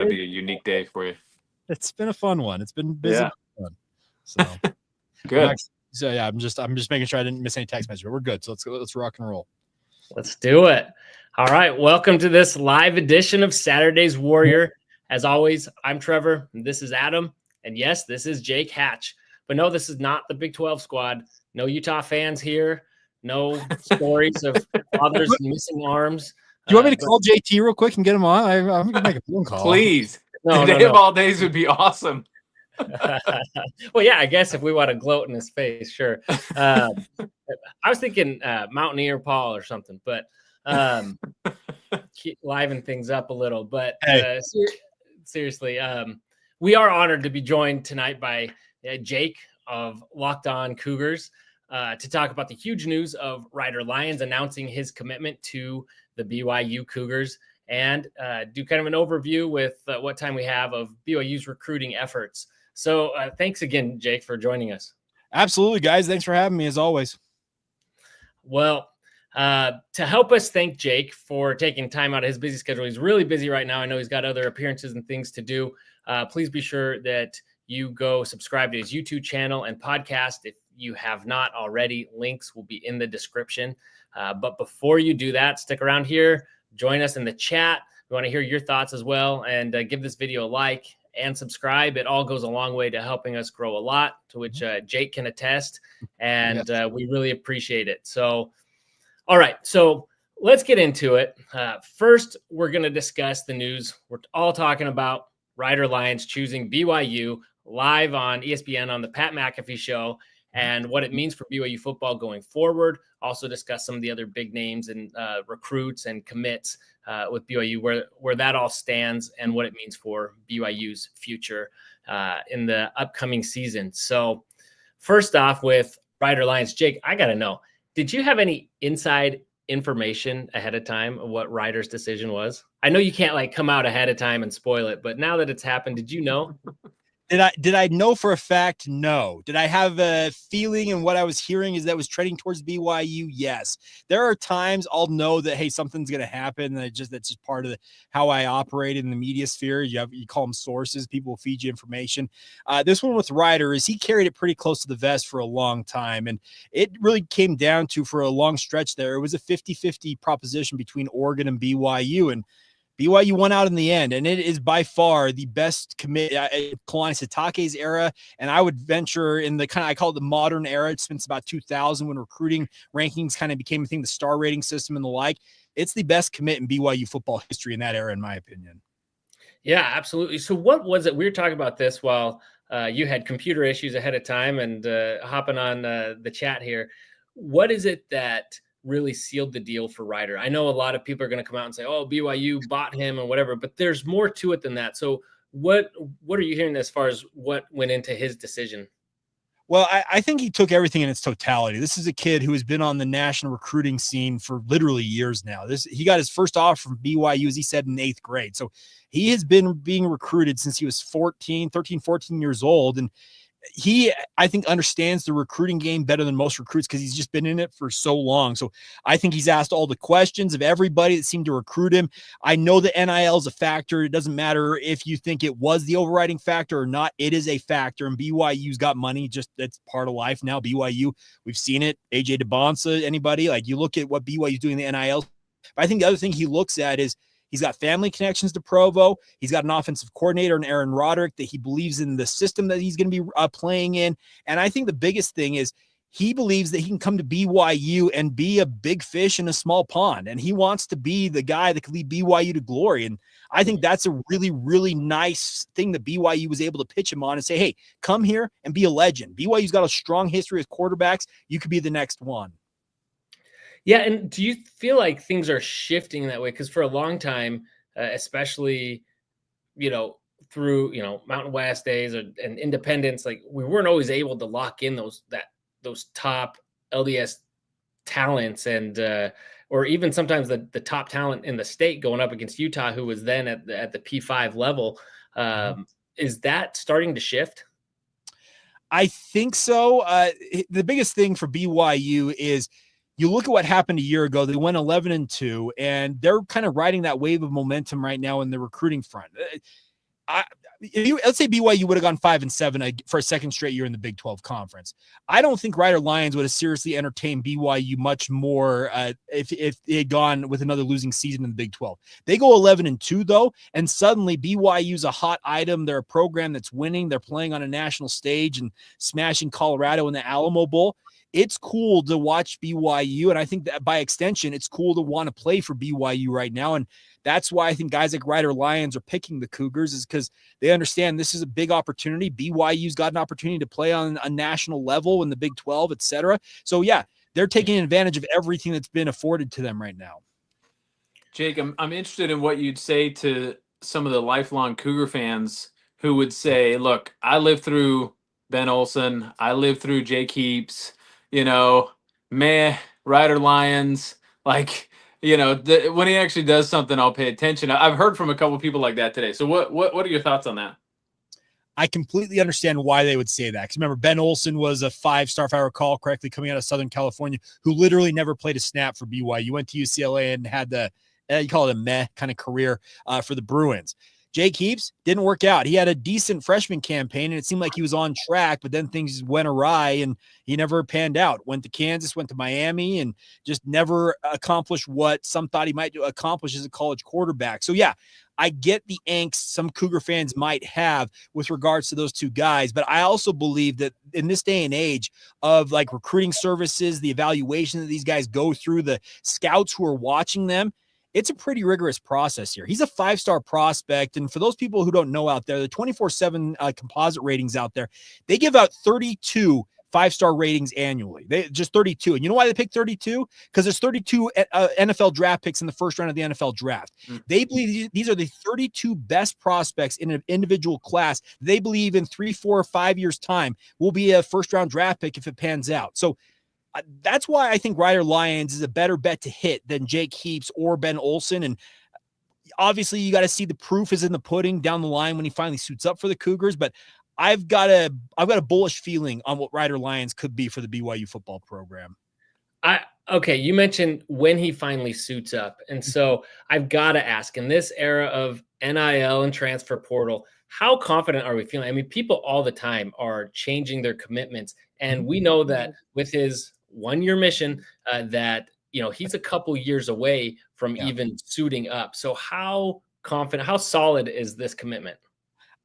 That'd be a unique day for you. It's been a fun one. It's been busy. Yeah. Fun. So good. So yeah, I'm just making sure I didn't miss any text messages. We're good. So let's rock and roll. Let's do it. All right. Welcome to this live edition of Saturday's Warrior. As always, I'm Trevor. And this is Adam. And yes, this is Jake Hatch. But no, this is not the Big 12 squad. No Utah fans here. No stories of fathers missing arms. Do you want me to call JT real quick and get him on? I'm going to make a phone call. Please. No, the day of all days would be awesome. Well, yeah, I guess if we want to gloat in his face, sure. I was thinking Mountaineer Paul or something, but liven things up a little. But seriously, we are honored to be joined tonight by Jake of Locked On Cougars to talk about the huge news of Ryder Lyons announcing his commitment to the BYU Cougars and do kind of an overview with what time we have of BYU's recruiting efforts. So thanks again, Jake, for joining us. Absolutely, guys. Thanks for having me, as always. Well, to help us thank Jake for taking time out of his busy schedule, he's really busy right now. I know he's got other appearances and things to do. Please be sure that you go subscribe to his YouTube channel and podcast. If you have not already, links will be in the description. But before you do that, stick around here. Join us in the chat. We want to hear your thoughts as well. And give this video a like and subscribe. It all goes a long way to helping us grow a lot, to which Jake can attest. And we really appreciate it. So, all right. So let's get into it. First, we're going to discuss the news we're all talking about. Ryder Lyons choosing BYU live on ESPN on the Pat McAfee show and what it means for BYU football going forward. Also discuss some of the other big names and recruits and commits with BYU, where that all stands and what it means for BYU's future in the upcoming season. So first off with Ryder Lyons, Jake, I got to know, did you have any inside information ahead of time of what Ryder's decision was? I know you can't come out ahead of time and spoil it, but now that it's happened, did you know? Did I know for a fact? No. Did I have a feeling, and what I was hearing is that was trending towards BYU? Yes. There are times I'll know that, hey, something's going to happen. And that's just part of how I operate in the media sphere. You call them sources. People will feed you information. This one with Ryder is he carried it pretty close to the vest for a long time. And it really came down to, for a long stretch there, it was a 50-50 proposition between Oregon and BYU. And BYU won out in the end, and it is by far the best commit Kalani Sitake's era, and I would venture in the I call it the modern era. It's since about 2000 when recruiting rankings kind of became a thing, the star rating system and the like. It's the best commit in BYU football history in that era, in my opinion. Yeah, absolutely. So what was it? We were talking about this while you had computer issues ahead of time and hopping on the chat here. What is it that really sealed the deal for Ryder? I know a lot of people are going to come out and say, oh, BYU bought him and whatever, but there's more to it than that. So what are you hearing as far as what went into his decision? Well, I think he took everything in its totality. This is a kid who has been on the national recruiting scene for literally years now. He got his first offer from BYU, as he said, in 8th grade. So he has been being recruited since he was 13, 14 years old. And he, I think, understands the recruiting game better than most recruits because he's just been in it for so long. So I think he's asked all the questions of everybody that seemed to recruit him. I know that NIL is a factor. It doesn't matter if you think it was the overriding factor or not. It is a factor, and BYU's got money. Just that's part of life now. BYU, we've seen it. AJ DeBonsa, anybody, you look at what BYU's doing in the NIL. But I think the other thing he looks at is he's got family connections to Provo. He's got an offensive coordinator in Aaron Roderick that he believes in the system that he's going to be playing in. And I think the biggest thing is he believes that he can come to BYU and be a big fish in a small pond. And he wants to be the guy that can lead BYU to glory. And I think that's a really, really nice thing that BYU was able to pitch him on and say, hey, come here and be a legend. BYU's got a strong history with quarterbacks. You could be the next one. Yeah, and do you feel like things are shifting that way? Because for a long time, especially, through, Mountain West days and independence, we weren't always able to lock in those top LDS talents and or even sometimes the top talent in the state going up against Utah, who was then at the P5 level. Is that starting to shift? I think so. The biggest thing for BYU is you look at what happened a year ago. They went 11-2, and they're kind of riding that wave of momentum right now in the recruiting front. let's say BYU would have gone 5-7 for a second straight year in the Big 12 conference. I don't think Ryder Lyons would have seriously entertained BYU much more if they had gone with another losing season in the Big 12. They go 11-2 though, and suddenly BYU's a hot item. They're a program that's winning. They're playing on a national stage and smashing Colorado in the Alamo Bowl. It's cool to watch BYU, and I think that by extension, it's cool to want to play for BYU right now. And that's why I think guys like Ryder Lyons are picking the Cougars, is because they understand this is a big opportunity. BYU's got an opportunity to play on a national level in the Big 12, et cetera. So, yeah, they're taking advantage of everything that's been afforded to them right now. Jake, I'm interested in what you'd say to some of the lifelong Cougar fans who would say, look, I lived through Ben Olsen. I lived through Jake Heaps. Ryder Lyons, when he actually does something, I'll pay attention. I've heard from a couple of people like that today. So what are your thoughts on that? I completely understand why they would say that. Because remember, Ben Olsen was a 5-star, if I recall correctly, coming out of Southern California, who literally never played a snap for BYU. Went to UCLA and had you call it a meh kind of career for the Bruins. Jake Heaps didn't work out. He had a decent freshman campaign, and it seemed like he was on track, but then things went awry, and he never panned out. Went to Kansas, went to Miami, and just never accomplished what some thought he might accomplish as a college quarterback. So, yeah, I get the angst some Cougar fans might have with regards to those two guys, but I also believe that in this day and age of like recruiting services, the evaluation that these guys go through, the scouts who are watching them, it's a pretty rigorous process here. He's a 5-star prospect. And for those people who don't know out there, the 24/7 composite ratings out there, they give out 32 5-star ratings annually. They just 32. And you know why they pick 32? Because there's 32 NFL draft picks in the first round of the NFL draft. They believe these are the 32 best prospects in an individual class. They believe in 3, 4, or 5 years time will be a first-round draft pick if it pans out. So that's why I think Ryder Lyons is a better bet to hit than Jake Heaps or Ben Olsen. And obviously you got to see the proof is in the pudding down the line when he finally suits up for the Cougars. But I've got a bullish feeling on what Ryder Lyons could be for the BYU football program. Okay, you mentioned when he finally suits up. And so I've got to ask, in this era of NIL and transfer portal, how confident are we feeling? I mean, people all the time are changing their commitments. And we know that with his one-year mission that, he's a couple years away from even suiting up. So how confident, how solid is this commitment?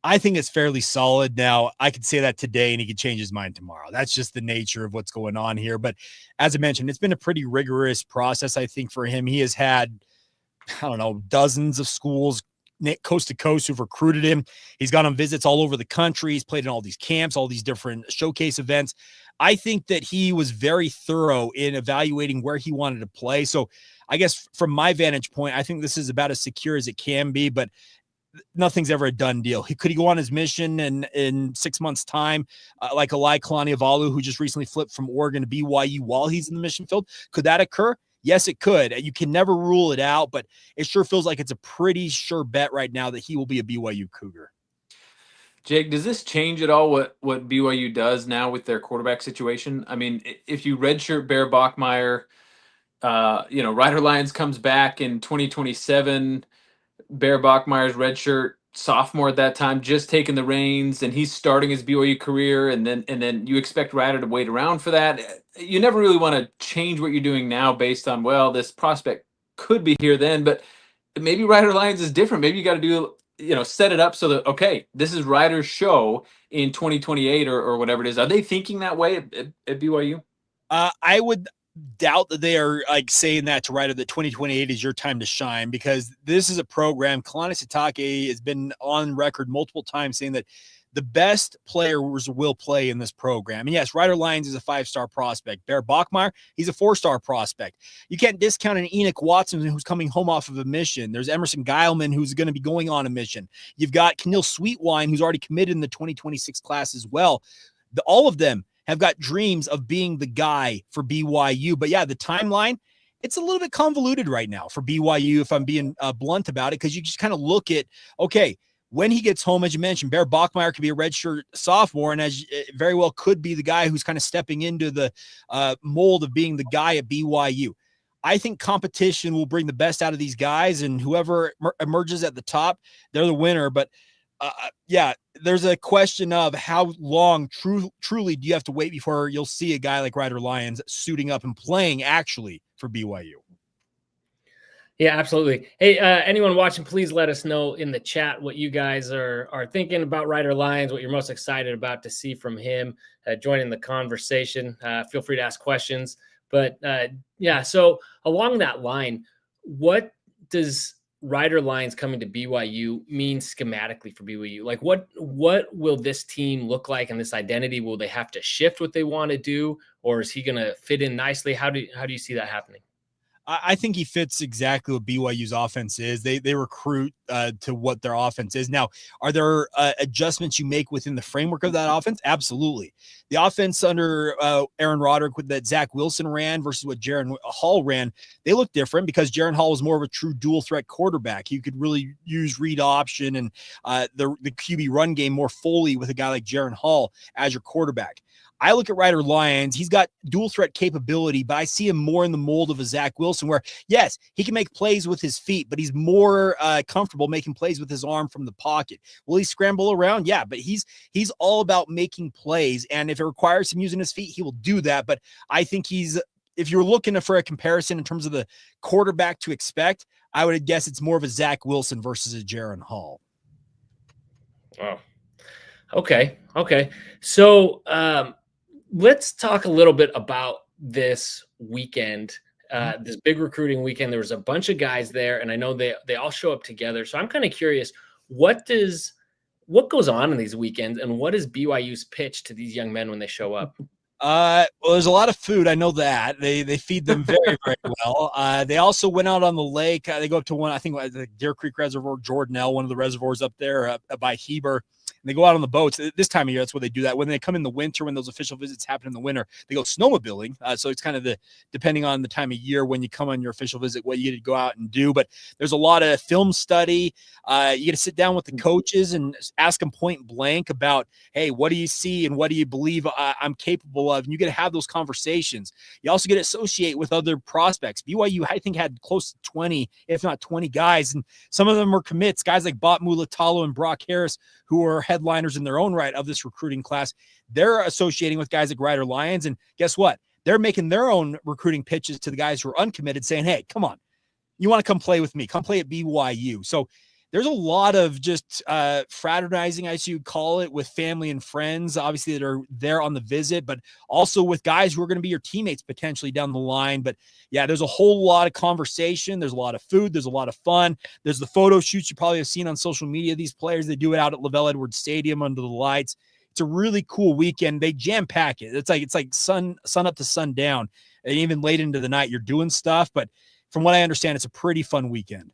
I think it's fairly solid. Now, I could say that today and he could change his mind tomorrow. That's just the nature of what's going on here. But as I mentioned, it's been a pretty rigorous process, I think, for him. He has had, dozens of schools coast to coast who've recruited him. He's gone on visits all over the country. He's played in all these camps, all these different showcase events. I think that he was very thorough in evaluating where he wanted to play. So I guess from my vantage point, I think this is about as secure as it can be, but nothing's ever a done deal. Could he go on his mission in 6 months' time, like Eli Kalaniavalu, who just recently flipped from Oregon to BYU while he's in the mission field? Could that occur? Yes, it could. You can never rule it out, but it sure feels like it's a pretty sure bet right now that he will be a BYU Cougar. Jake, does this change at all what BYU does now with their quarterback situation? I mean, if you redshirt Bear Bachmeier, Ryder Lyons comes back in 2027, Bear Bachmeier's redshirt sophomore at that time, just taking the reins, and he's starting his BYU career, and then you expect Ryder to wait around for that. You never really want to change what you're doing now based on, well, this prospect could be here then, but maybe Ryder Lyons is different. Maybe you got to do, set it up so that, okay, this is Ryder's show in 2028 or whatever it is. Are they thinking that way at BYU? I would doubt that they are like saying that to Ryder that 2028 is your time to shine, because this is a program. Kalani Sitake has been on record multiple times saying that the best players will play in this program. And yes, Ryder Lyons is a 5-star prospect. Bear Bachmeier, he's a 4-star prospect. You can't discount an Enoch Watson who's coming home off of a mission. There's Emerson Geilman who's going to be going on a mission. You've got Keneal Sweetwine who's already committed in the 2026 class as well. All of them have got dreams of being the guy for BYU. But yeah, the timeline, it's a little bit convoluted right now for BYU, if I'm being blunt about it, because you just kind of look at, okay, when he gets home, as you mentioned, Bear Bachmeier could be a redshirt sophomore, and as very well could be the guy who's kind of stepping into the mold of being the guy at BYU. I think competition will bring the best out of these guys, and whoever emerges at the top, they're the winner. But Yeah, there's a question of how long truly do you have to wait before you'll see a guy like Ryder Lyons suiting up and playing actually for BYU. Yeah, absolutely. Hey, anyone watching, please let us know in the chat what you guys are thinking about Ryder Lyons, what you're most excited about to see from him. Joining the conversation. Feel free to ask questions. But yeah, so along that line, what does Ryder Lyons coming to BYU mean schematically for BYU? Like, what will this team look like and this identity? Will they have to shift what they want to do, or is he going to fit in nicely? How do you see that happening? I think he fits exactly what BYU's offense is. They recruit to what their offense is. Now, are there adjustments you make within the framework of that offense? Absolutely. The offense under Aaron Roderick that Zach Wilson ran versus what Jaren Hall ran, they look different because Jaren Hall was more of a true dual threat quarterback. You could really use read option and the QB run game more fully with a guy like Jaren Hall as your quarterback. I look at Ryder Lyons. He's got dual threat capability, but I see him more in the mold of a Zach Wilson where, yes, he can make plays with his feet, but he's more comfortable making plays with his arm from the pocket. Will he scramble around? Yeah, but he's all about making plays. And if it requires him using his feet, he will do that. But I think if you're looking for a comparison in terms of the quarterback to expect, I would guess it's more of a Zach Wilson versus a Jaren Hall. Oh, okay. So, let's talk a little bit about this weekend, this big recruiting weekend. There was a bunch of guys there, and I know they all show up together. So I'm kind of curious, what goes on in these weekends, and what is BYU's pitch to these young men when they show up? Well, there's a lot of food. I know that they feed them very, very well. They also went out on the lake. They go up to one, I think, the Deer Creek Reservoir, Jordanelle, one of the reservoirs up there by Heber. And they go out on the boats. This time of year, that's where they do that. When they come in the winter, when those official visits happen in the winter, they go snowmobiling. So it's kind of depending on the time of year when you come on your official visit, what you get to go out and do. But there's a lot of film study. You get to sit down with the coaches and ask them point blank about, hey, what do you see and what do you believe I'm capable of? And you get to have those conversations. You also get to associate with other prospects. BYU, I think, had close to 20, if not 20 guys. And some of them were commits, guys like Bot Mulatalo and Brock Harris, who are headliners in their own right of this recruiting class. They're associating with guys like Ryder Lyons. And guess what? They're making their own recruiting pitches to the guys who are uncommitted saying, hey, come on, you want to come play with me? Come play at BYU. So there's a lot of just fraternizing, I should call it, with family and friends, obviously, that are there on the visit, but also with guys who are going to be your teammates potentially down the line. But yeah, there's a whole lot of conversation. There's a lot of food. There's a lot of fun. There's the photo shoots you probably have seen on social media. These players, they do it out at Lavelle Edwards Stadium under the lights. It's a really cool weekend. They jam pack it. It's like sun up to sundown, and even late into the night, you're doing stuff. But from what I understand, it's a pretty fun weekend.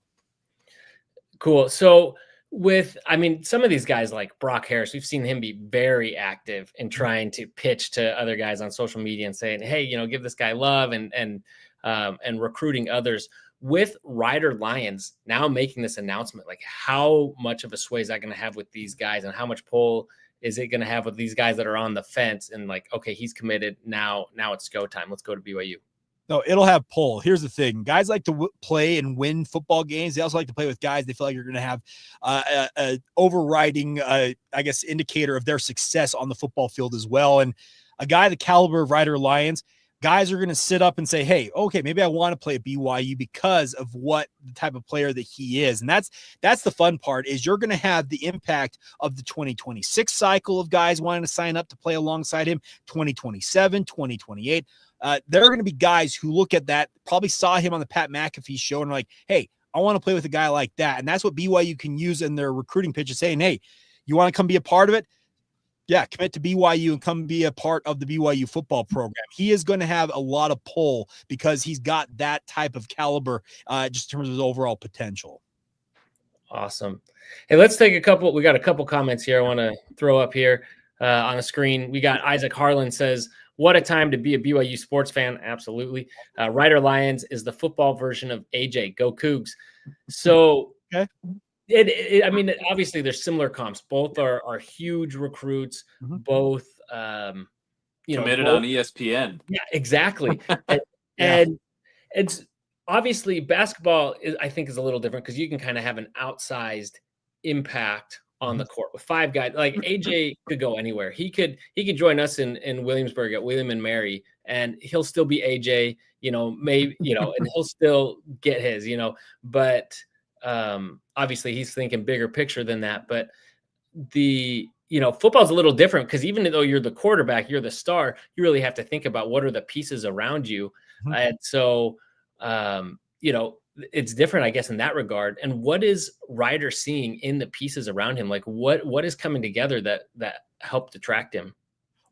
Cool. So some of these guys like Brock Harris, we've seen him be very active in trying to pitch to other guys on social media and saying, hey, give this guy love and recruiting others. With Ryder Lyons now making this announcement, like how much of a sway is that going to have with these guys, and how much pull is it going to have with these guys that are on the fence and like, okay, he's committed now it's go time. Let's go to BYU. No, it'll have pull. Here's the thing. Guys like to play and win football games. They also like to play with guys they feel like you're going to have a overriding, indicator of their success on the football field as well. And a guy the caliber of Ryder Lyons, guys are going to sit up and say, hey, okay, maybe I want to play at BYU because of what the type of player that he is. And that's the fun part, is you're going to have the impact of the 2026 cycle of guys wanting to sign up to play alongside him, 2027, 2028. There are going to be guys who look at that, probably saw him on the Pat McAfee show and are like, hey, I want to play with a guy like that. And that's what BYU can use in their recruiting pitches, saying, hey, you want to come be a part of it? Yeah, commit to BYU and come be a part of the BYU football program. He is going to have a lot of pull because he's got that type of caliber just in terms of his overall potential. Awesome. Hey, let's take we got a couple comments here I want to throw up here on the screen. We got Isaac Harlan says, what a time to be a BYU sports fan. Absolutely. Ryder Lyons is the football version of AJ. Go Cougs. So okay. Obviously there's similar comps. Both are huge recruits. Mm-hmm. Both, committed on ESPN. Yeah, exactly. And it's obviously basketball I think is a little different because you can kind of have an outsized impact on the court with 5 guys. Like AJ could go anywhere. He could join us in Williamsburg at William and Mary, and he'll still be AJ, maybe, and he'll still get his, but obviously he's thinking bigger picture than that. But football's a little different, because even though you're the quarterback, you're the star, you really have to think about what are the pieces around you. And so, it's different, I guess, in that regard. And what is Ryder seeing in the pieces around him? Like what is coming together that helped attract him?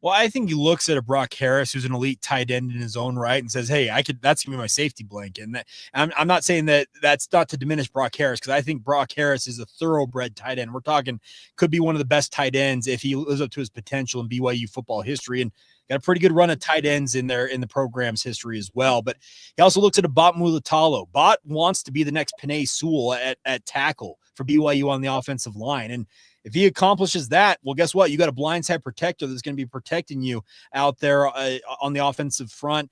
Well, I think he looks at a Brock Harris, who's an elite tight end in his own right, and says, hey, that's going to be my safety blanket. And I'm not saying that that's not to diminish Brock Harris, because I think Brock Harris is a thoroughbred tight end. We're talking could be one of the best tight ends if he lives up to his potential in BYU football history, and got a pretty good run of tight ends in the program's history as well. But he also looks at a Bot Mulatalo. Bot wants to be the next Penei Sewell at tackle for BYU on the offensive line. And if he accomplishes that, well, guess what? You got a blindside protector that's going to be protecting you out there on the offensive front.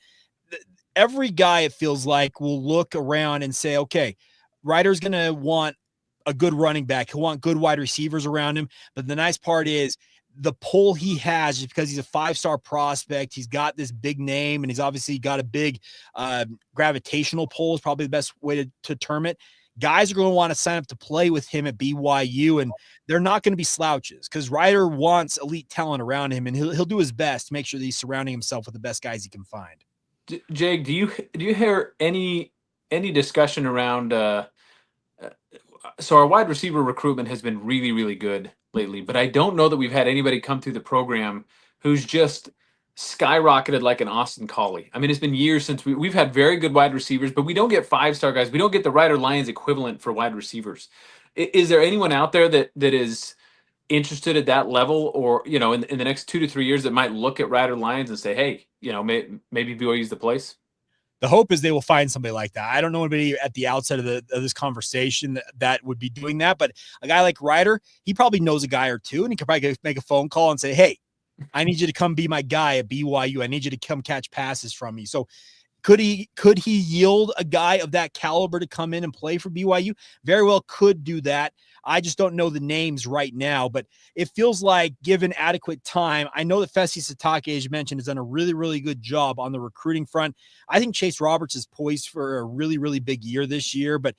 Every guy, it feels like, will look around and say, okay, Ryder's going to want a good running back. He'll want good wide receivers around him. But the nice part is the pull he has is because he's a 5-star prospect. He's got this big name, and he's obviously got a big gravitational pull is probably the best way to term it. Guys are going to want to sign up to play with him at BYU, and they're not going to be slouches, because Ryder wants elite talent around him, and he'll do his best to make sure that he's surrounding himself with the best guys he can find. Jake, do you hear any discussion around? So our wide receiver recruitment has been really, really good lately, but I don't know that we've had anybody come through the program who's just skyrocketed like an Austin Collie. I mean, it's been years since we've had very good wide receivers, but we don't get 5-star guys. We don't get the Ryder Lions equivalent for wide receivers. Is there anyone out there that is interested at that level, or, in the next 2 to 3 years, that might look at Ryder Lions and say, hey, maybe BYU's the place? The hope is they will find somebody like that. I don't know anybody at the outset of this conversation that would be doing that, but a guy like Ryder, he probably knows a guy or two, and he could probably make a phone call and say, hey, I need you to come be my guy at BYU. I need you to come catch passes from me. So could he yield a guy of that caliber to come in and play for BYU? Very well could do that. I just don't know the names right now, but it feels like, given adequate time, I know that Fesi Satake, as you mentioned, has done a really, really good job on the recruiting front. I think Chase Roberts is poised for a really, really big year this year, but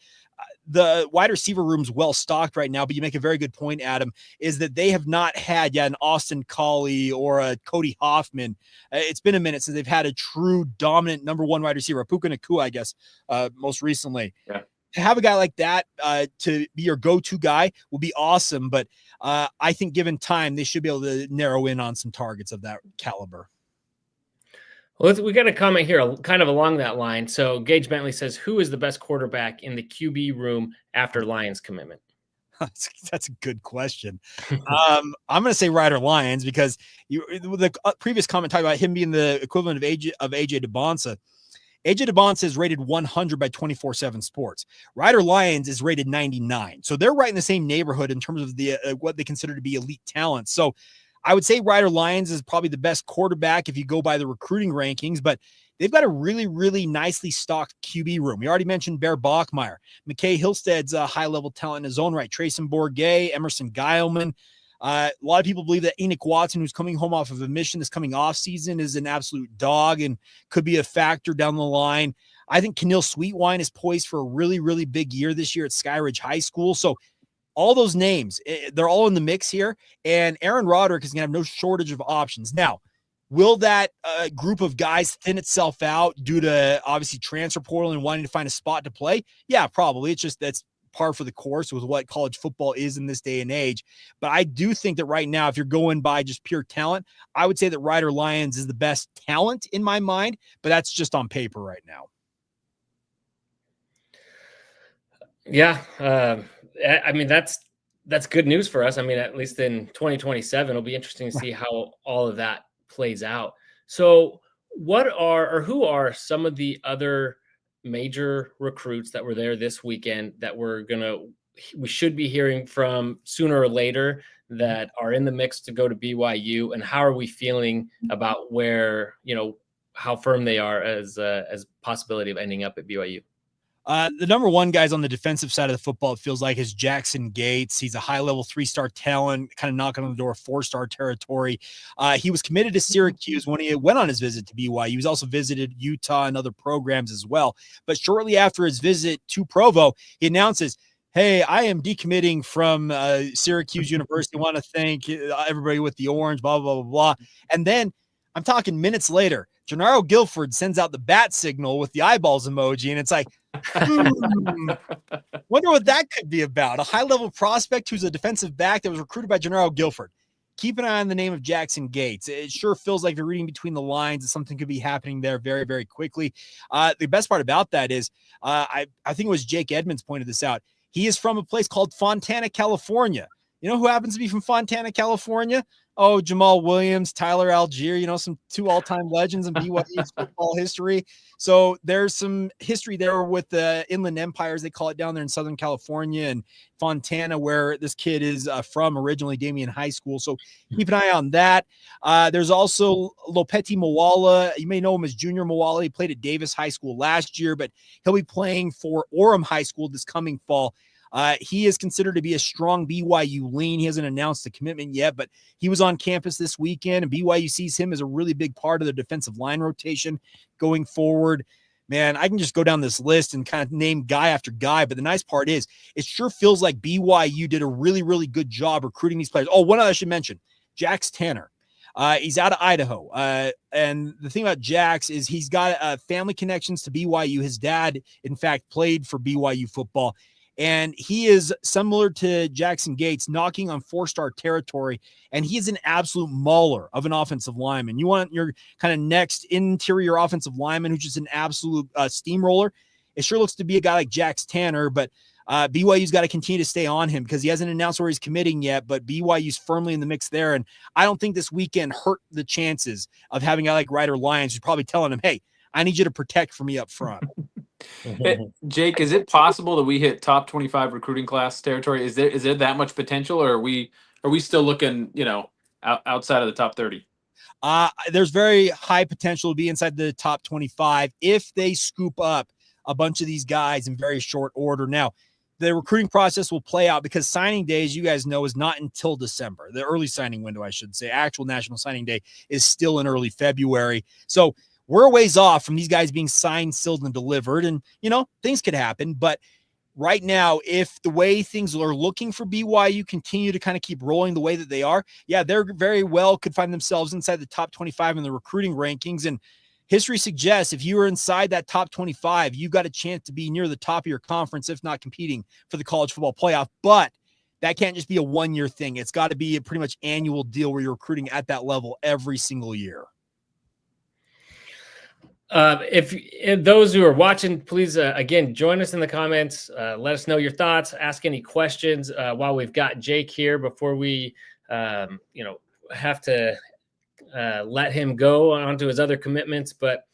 the wide receiver room's well stocked right now. But you make a very good point, Adam, is that they have not had yet an Austin Collie or a Cody Hoffman. It's been a minute since they've had a true dominant number one wide receiver, Puka Nakua, I guess, most recently. Yeah. To have a guy like that to be your go-to guy will be awesome. But I think given time, they should be able to narrow in on some targets of that caliber. Well, we got a comment here kind of along that line. So Gage Bentley says, who is the best quarterback in the QB room after Lions commitment? That's a good question. I'm going to say Ryder Lyons, because the previous comment talked about him being the equivalent of AJ DeBonsa. AJ DeBonsa is rated 100 by 24/7 Sports. Ryder Lyons is rated 99. So they're right in the same neighborhood in terms of the what they consider to be elite talent. So I would say Ryder Lyons is probably the best quarterback if you go by the recruiting rankings, but they've got a really, really nicely stocked QB room. We already mentioned Bear Bachmeyer. McKay Hillstead's a high-level talent in his own right. Trayson Bourget, Emerson Geilman. A lot of people believe that Enoch Watson, who's coming home off of a mission this coming off season, is an absolute dog and could be a factor down the line. I think Keneal Sweetwine is poised for a really, really big year this year at Skyridge High School. So all those names, they're all in the mix here. And Aaron Roderick is going to have no shortage of options. Now, will that group of guys thin itself out due to obviously transfer portal and wanting to find a spot to play? Yeah, probably. It's just that's par for the course with what college football is in this day and age. But I do think that right now, if you're going by just pure talent, I would say that Ryder Lyons is the best talent in my mind, but that's just on paper right now. Yeah. I mean, that's good news for us. I mean, at least in 2027, it'll be interesting to see how all of that plays out. So who are some of the other major recruits that were there this weekend that we should be hearing from sooner or later that are in the mix to go to BYU, and how are we feeling about where, how firm they are as possibility of ending up at BYU? The number one guys on the defensive side of the football, it feels like, is Jackson Gates. He's a high-level 3-star talent, kind of knocking on the door of 4-star territory. He was committed to Syracuse when he went on his visit to BYU. He was also visited Utah and other programs as well. But shortly after his visit to Provo, he announces, hey, I am decommitting from Syracuse University. I want to thank everybody with the orange, blah, blah, blah, blah. And then I'm talking minutes later, Gennaro Guilford sends out the bat signal with the eyeballs emoji. And it's like, wonder what that could be about. A high-level prospect who's a defensive back that was recruited by Gennaro Guilford. Keep an eye on the name of Jackson Gates. It sure feels like they're reading between the lines and something could be happening there very, very quickly. The best part about that is I think it was Jake Edmonds pointed this out. He is from a place called Fontana, California. You know who happens to be from Fontana, California? Oh, Jamal Williams, Tyler Algier, some 2 all-time legends in BYU's football history. So there's some history there with the Inland Empires, they call it, down there in Southern California, and Fontana, where this kid is from originally, Damien High School. So keep an eye on that. There's also Lopeti Moala. You may know him as Junior Moala. He played at Davis High School last year, but he'll be playing for Orem High School this coming fall. He is considered to be a strong BYU lean. He hasn't announced the commitment yet, but he was on campus this weekend, and BYU sees him as a really big part of the defensive line rotation going forward. Man, I can just go down this list and kind of name guy after guy, but the nice part is it sure feels like BYU did a really, really good job recruiting these players. Oh, one other I should mention, Jax Tanner. He's out of Idaho. And the thing about Jax is he's got family connections to BYU. His dad, in fact, played for BYU football. And he is similar to Jackson Gates, knocking on 4-star territory. And he is an absolute mauler of an offensive lineman. You want your kind of next interior offensive lineman who's just an absolute steamroller. It sure looks to be a guy like Jax Tanner, but BYU's got to continue to stay on him because he hasn't announced where he's committing yet, but BYU's firmly in the mix there. And I don't think this weekend hurt the chances of having a guy like Ryder Lyons who's probably telling him, hey, I need you to protect for me up front. Jake, is it possible that we hit top 25 recruiting class territory? Is there that much potential, or are we still looking, outside of the top 30? There's very high potential to be inside the top 25 if they scoop up a bunch of these guys in very short order. Now, the recruiting process will play out because signing day, as you guys know, is not until December. The early signing window, I should say, actual national signing day is still in early February. So we're a ways off from these guys being signed, sealed, and delivered. And, things could happen. But right now, if the way things are looking for BYU continue to kind of keep rolling the way that they are, yeah, they're very well could find themselves inside the top 25 in the recruiting rankings. And history suggests if you were inside that top 25, you've got a chance to be near the top of your conference, if not competing for the college football playoff. But that can't just be a one-year thing. It's got to be a pretty much annual deal where you're recruiting at that level every single year. If those who are watching, please, again, join us in the comments. Let us know your thoughts, ask any questions while we've got Jake here before we, have to let him go onto his other commitments. But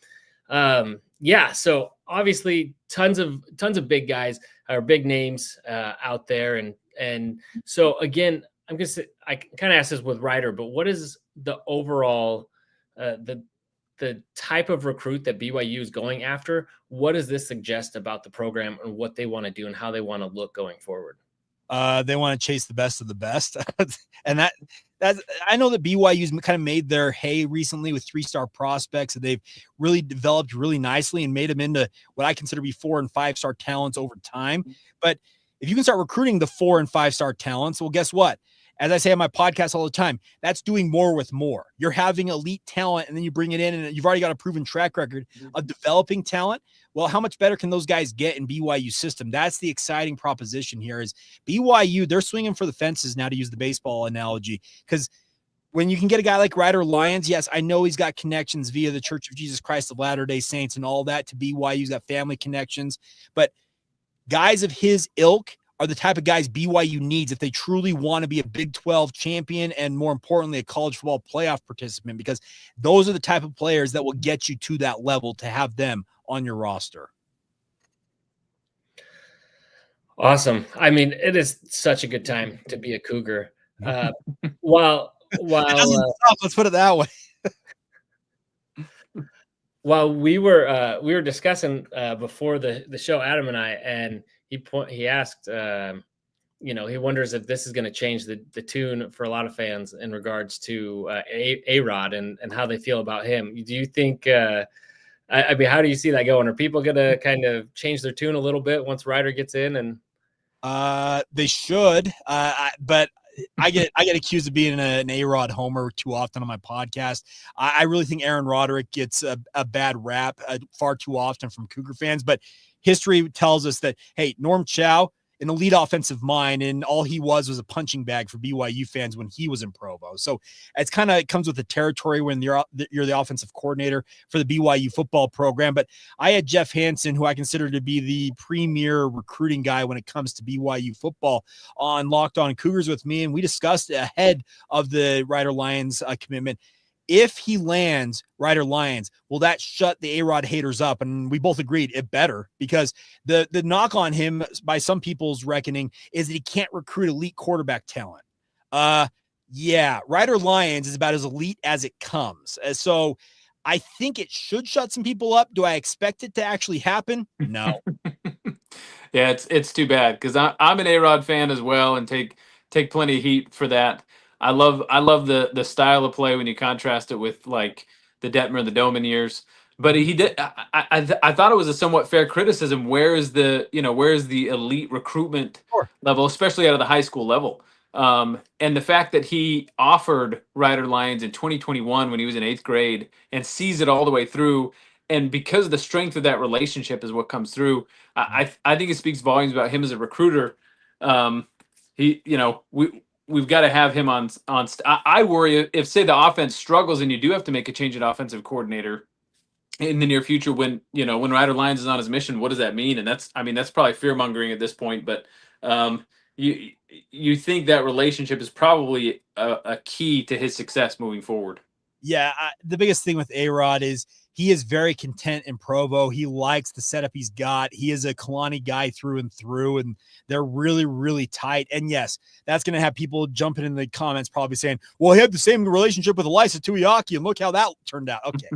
so obviously tons of big guys or big names out there. And so again, I kind of asked this with Ryder, but what is the overall, the type of recruit that BYU is going after? What does this suggest about the program and what they want to do and how they want to look going forward? They want to chase the best of the best. And that I know that BYU's kind of made their hay recently with 3-star prospects, and they've really developed really nicely and made them into what I consider to be 4- and 5-star talents over time. But if you can start recruiting the 4- and 5-star talents, well, guess what? As I say on my podcast all the time, that's doing more with more. You're having elite talent, and then you bring it in, and you've already got a proven track record of developing talent. Well, how much better can those guys get in BYU's system? That's the exciting proposition here is BYU, they're swinging for the fences now, to use the baseball analogy, because when you can get a guy like Ryder Lyons, yes, I know he's got connections via the Church of Jesus Christ of Latter-day Saints and all that to BYU. He's got family connections, but guys of his ilk are the type of guys BYU needs if they truly want to be a Big 12 champion and, more importantly, a college football playoff participant, because those are the type of players that will get you to that level to have them on your roster. Awesome. I mean, it is such a good time to be a Cougar. While It doesn't stop, let's put it that way. Well, we were discussing before the show, Adam and I, and he asked, he wonders if this is going to change the tune for a lot of fans in regards to A-Rod and how they feel about him. Do you think? I mean, how do you see that going? Are people going to kind of change their tune a little bit once Ryder gets in? And they should, but I get accused of being an A-Rod homer too often on my podcast. I really think Aaron Roderick gets a bad rap far too often from Cougar fans, but history tells us that, hey, Norm Chow, an elite offensive mind, and all he was a punching bag for BYU fans when he was in Provo. So it's kind of, it comes with the territory when you're the offensive coordinator for the BYU football program. But I had Jeff Hansen, who I consider to be the premier recruiting guy when it comes to BYU football, on Locked On Cougars with me, and we discussed ahead of the Ryder Lions commitment. If he lands Ryder Lions, will that shut the A-Rod haters up? And we both agreed it better, because the knock on him by some people's reckoning is that he can't recruit elite quarterback talent. Yeah, Ryder Lions is about as elite as it comes. So I think it should shut some people up. Do I expect it to actually happen? No. Yeah, it's too bad, because I'm an A-Rod fan as well, and take plenty of heat for that. I love the style of play when you contrast it with like the Detmer and the Doman years. But he did. I thought it was a somewhat fair criticism. Where is the elite recruitment Sure. level, especially out of the high school level? And the fact that he offered Ryder Lyons in 2021 when he was in 8th grade and sees it all the way through, and because of the strength of that relationship is what comes through. I think it speaks volumes about him as a recruiter. We've got to have him on. I worry if, say, the offense struggles and you do have to make a change at offensive coordinator in the near future, when Ryder Lyons is on his mission. What does that mean? And that's probably fear mongering at this point. But you think that relationship is probably a key to his success moving forward. Yeah, the biggest thing with A-Rod is he is very content in Provo. He likes the setup he's got. He is a Kalani guy through and through, and they're really, really tight. And yes, that's going to have people jumping in the comments probably saying, well, he had the same relationship with Elisa Tuiaki, and look how that turned out. Okay.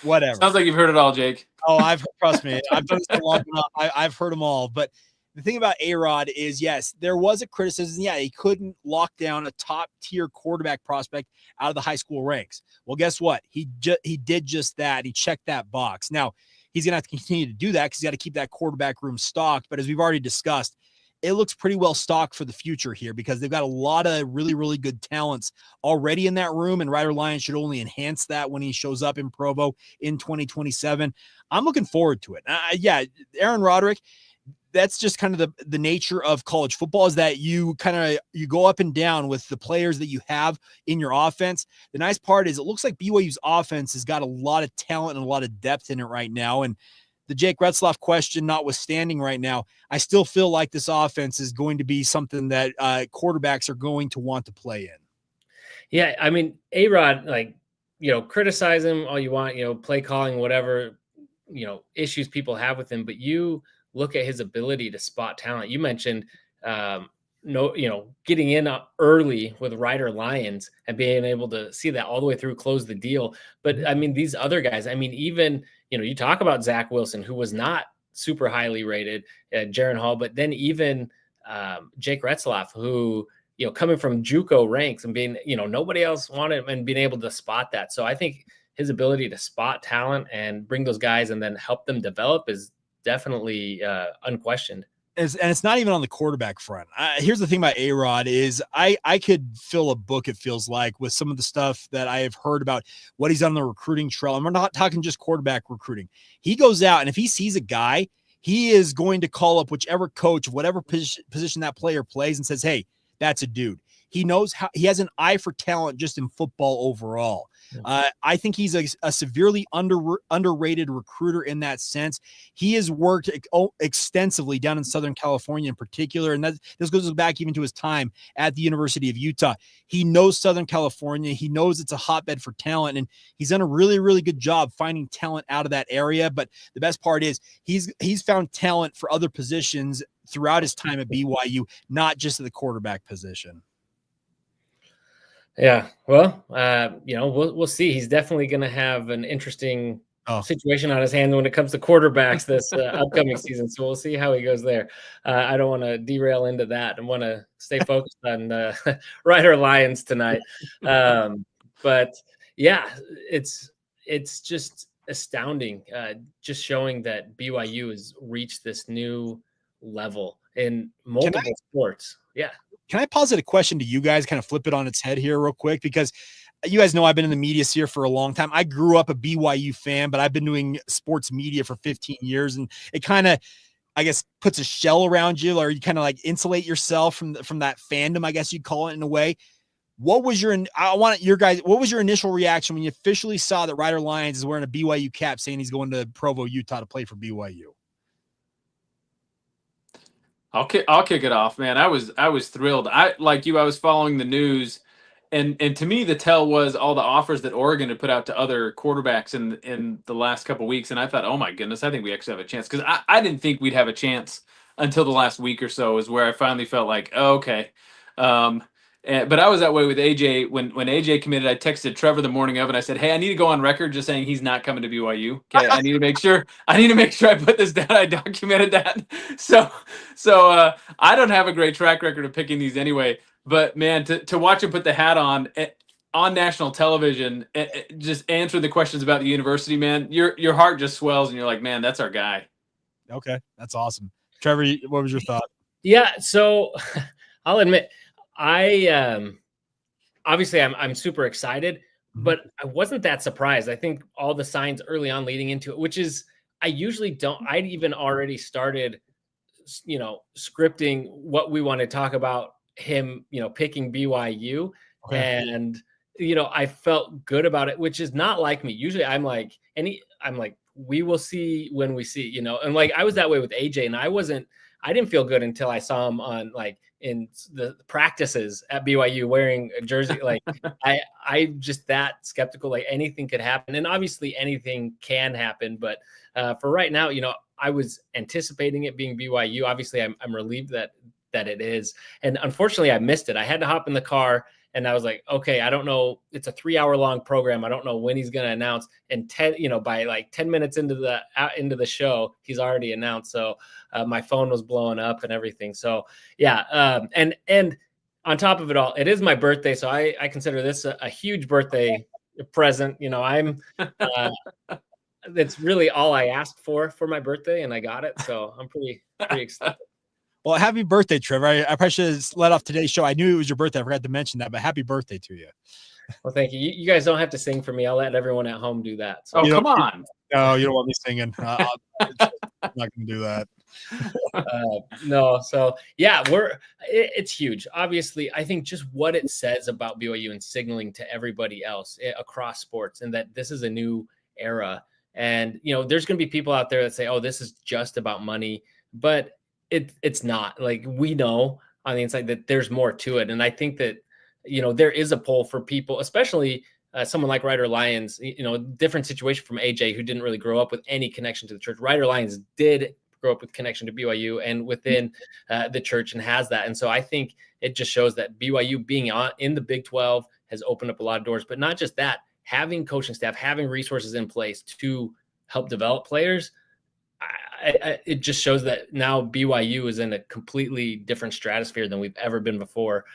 Whatever. Sounds like you've heard it all, Jake. Oh, trust me. I've done this for long enough. I've heard them all. But the thing about A-Rod is, yes, there was a criticism. Yeah, he couldn't lock down a top-tier quarterback prospect out of the high school ranks. Well, guess what? He did just that. He checked that box. Now, he's going to have to continue to do that because he's got to keep that quarterback room stocked. But as we've already discussed, it looks pretty well stocked for the future here, because they've got a lot of really, really good talents already in that room, and Ryder Lyons should only enhance that when he shows up in Provo in 2027. I'm looking forward to it. Yeah, Aaron Roderick, that's just kind of the nature of college football, is that you go up and down with the players that you have in your offense. The nice part is it looks like BYU's offense has got a lot of talent and a lot of depth in it right now. And the Jake Retzloff question notwithstanding right now, I still feel like this offense is going to be something that quarterbacks are going to want to play in. Yeah, I mean, A-Rod, criticize him all you want, play calling, whatever, issues people have with him, but you look at his ability to spot talent. You mentioned, getting in early with Ryder Lyons and being able to see that all the way through, close the deal. But I mean, these other guys, even, you talk about Zach Wilson, who was not super highly rated, Jaron Hall, but then even Jake Retzloff, who, coming from JUCO ranks and being, nobody else wanted him, and being able to spot that. So I think his ability to spot talent and bring those guys and then help them develop is definitely unquestioned. And it's not even on the quarterback front. Here's the thing about A-Rod is I could fill a book, it feels like, with some of the stuff that I have heard about what he's done on the recruiting trail. And we're not talking just quarterback recruiting. He goes out, and if he sees a guy, he is going to call up whichever coach, whatever position that player plays, and says, hey, that's a dude. He knows how he has an eye for talent just in football overall. I think he's a severely underrated recruiter in that sense. He has worked extensively down in Southern California in particular, and this goes back even to his time at the University of Utah. He knows Southern California. He knows it's a hotbed for talent, and he's done a really, really good job finding talent out of that area. But the best part is he's found talent for other positions throughout his time at BYU, not just at the quarterback position. Yeah. Well, we'll see. He's definitely going to have an interesting Oh, situation on his hands when it comes to quarterbacks this upcoming season. So we'll see how he goes there. I don't want to derail into that and want to stay focused on Ryder Lions tonight. But yeah, it's just astounding, just showing that BYU has reached this new level in multiple sports. Yeah. can I posit a question to you guys, kind of flip it on its head here real quick? Because you guys know I've been in the media sphere for a long time. I grew up a BYU fan, but I've been doing sports media for 15 years. And it kind of, I guess, puts a shell around you, or you kind of like insulate yourself from that fandom, I guess you'd call it in a way. What was your initial reaction when you officially saw that Ryder Lyons is wearing a BYU cap saying he's going to Provo, Utah to play for BYU? I'll kick it off, man. I was thrilled. I was following the news, and to me the tell was all the offers that Oregon had put out to other quarterbacks in the last couple of weeks, and I thought, oh my goodness, I think we actually have a chance, because I didn't think we'd have a chance until the last week or so, is where I finally felt like, oh, okay. But I was that way with AJ when AJ committed. I texted Trevor the morning of, and I said, "Hey, I need to go on record just saying he's not coming to BYU. Okay, I need to make sure. I put this down. I documented that. So I don't have a great track record of picking these anyway. But man, to watch him put the hat on national television, just answer the questions about the university, man, your heart just swells, and you're like, man, that's our guy. Okay, that's awesome. Trevor, what was your thought? Yeah, so I'll admit, obviously I'm super excited, but I wasn't that surprised. I think all the signs early on leading into it, which is I usually don't. I'd even already started, scripting what we want to talk about him, picking BYU, Okay. and I felt good about it, which is not like me. Usually I'm like we will see when we see, and like I was that way with AJ, and I didn't feel good until I saw him on in the practices at BYU wearing a jersey. Like I just that skeptical, like anything could happen. And obviously anything can happen. But for right now, I was anticipating it being BYU. Obviously I'm relieved that it is. And unfortunately I missed it. I had to hop in the car and I was like, okay, I don't know. It's a 3-hour long program. I don't know when he's going to announce. And by like 10 minutes into the show, he's already announced. So my phone was blowing up and everything. So yeah. And on top of it all, it is my birthday. So I consider this a huge birthday present. That's really all I asked for my birthday, and I got it. So I'm pretty excited. Well, happy birthday, Trevor. I probably should have let off today's show. I knew it was your birthday. I forgot to mention that, but happy birthday to you. Well, thank you. You guys don't have to sing for me. I'll let everyone at home do that. So. Oh, come on. No, you don't want me singing. I'm not going to do that. No. So yeah, it's huge. Obviously, I think just what it says about BYU and signaling to everybody else across sports, and that this is a new era. And, there's going to be people out there that say, oh, this is just about money, but it's not. Like, we know on the inside that there's more to it. And I think that, there is a pull for people, especially someone like Ryder Lyons, different situation from AJ, who didn't really grow up with any connection to the church. Ryder Lyons did grow up with connection to BYU and within the church, and has that. And so I think it just shows that BYU being in the Big 12 has opened up a lot of doors, but not just that, having coaching staff, having resources in place to help develop players. It just shows that now BYU is in a completely different stratosphere than we've ever been before,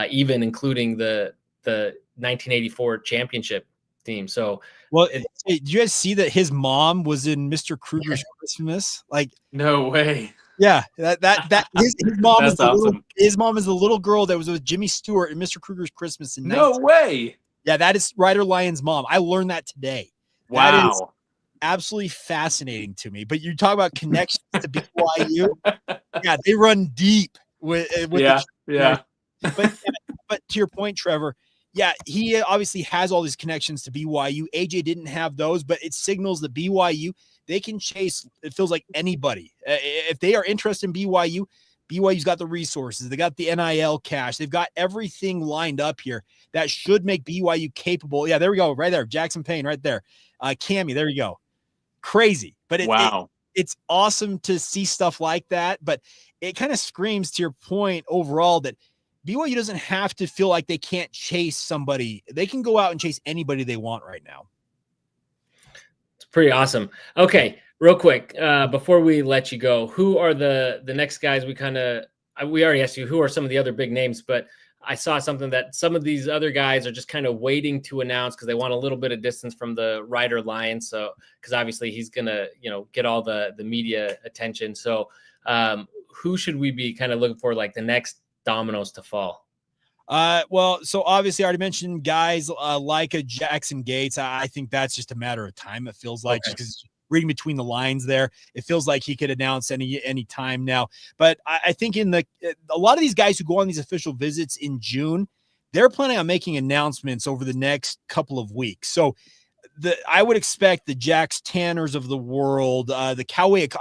even including the 1984 championship team. So, well, did you guys see that his mom was in Mr. Cougar's Christmas? Like, no way. Yeah, that his mom is awesome. His mom is the little girl that was with Jimmy Stewart in Mr. Cougar's Christmas. No way. Yeah, that is Ryder Lyons' mom. I learned that today. Wow. That is absolutely fascinating to me. But you talk about connections to BYU. Yeah, they run deep with yeah. But to your point, Trevor, yeah, he obviously has all these connections to BYU. AJ didn't have those, but it signals that BYU, they can chase, it feels like anybody. If they are interested in BYU, BYU's got the resources. They got the NIL cash. They've got everything lined up here that should make BYU capable. Yeah, there we go. Right there. Jackson Payne right there. Cammy, there you go. Crazy. But it's awesome to see stuff like that. But it kind of screams, to your point overall, that BYU doesn't have to feel like they can't chase somebody. They can go out and chase anybody they want right now. It's pretty awesome. Okay, real quick, before we let you go, who are the next guys we already asked you, who are some of the other big names, but I saw something that some of these other guys are just kind of waiting to announce because they want a little bit of distance from the Ryder Lions. So, because obviously he's going to, get all the media attention. So who should we be kind of looking for, like the next dominoes to fall? Well, so obviously I already mentioned guys like a Jackson Gates. I think that's just a matter of time. It feels like, just because reading between the lines there, it feels like he could announce any time now. But I think a lot of these guys who go on these official visits in June, they're planning on making announcements over the next couple of weeks. So I would expect the Jax Tanners of the world, the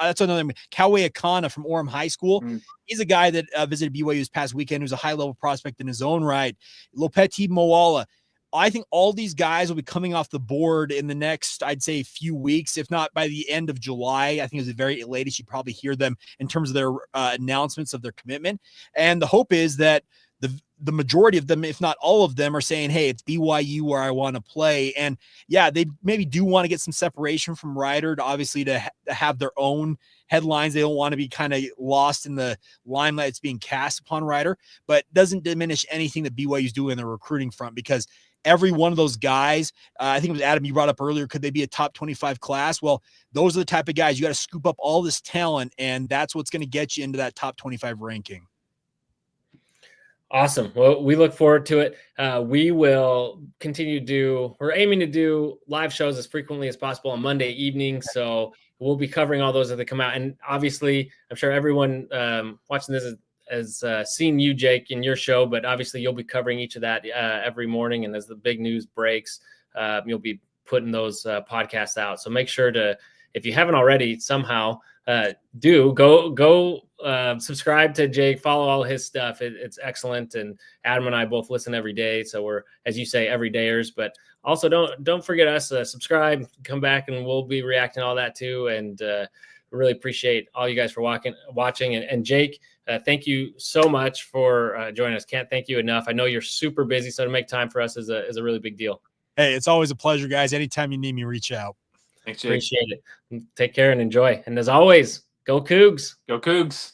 that's another Kauai Akana from Orem High School. He's a guy that visited BYU this past weekend, who's a high-level prospect in his own right. Lopeti Moala. I think all these guys will be coming off the board in the next, I'd say, few weeks, if not by the end of July. I think it's the very latest you probably hear them in terms of their announcements of their commitment. And the hope is that the majority of them, if not all of them, are saying, hey, it's BYU where I want to play. And yeah, they maybe do want to get some separation from Ryder to have their own headlines. They don't want to be kind of lost in the limelight that's being cast upon Ryder, but doesn't diminish anything that BYU is doing in the recruiting front, because every one of those guys, I think it was Adam, you brought up earlier, could they be a top 25 class? Well, those are the type of guys you got to scoop up all this talent, and that's what's going to get you into that top 25 ranking. Awesome. Well, we look forward to it. We will we're aiming to do live shows as frequently as possible on Monday evening. So we'll be covering all those as they come out. And obviously, I'm sure everyone watching this has seen you, Jake, in your show, but obviously you'll be covering each of that every morning. And as the big news breaks, you'll be putting those podcasts out. So make sure to, if you haven't already, somehow go subscribe to Jake, follow all his stuff. It's excellent. And Adam and I both listen every day. So we're, as you say, everydayers, but also don't forget us, subscribe, come back, and we'll be reacting to all that too. And really appreciate all you guys for watching. And Jake, thank you so much for joining us. Can't thank you enough. I know you're super busy, so to make time for us is a really big deal. Hey, it's always a pleasure, guys. Anytime you need me, reach out. Thanks, Jake. Appreciate it. Take care and enjoy. And as always, go Cougs. Go Cougs.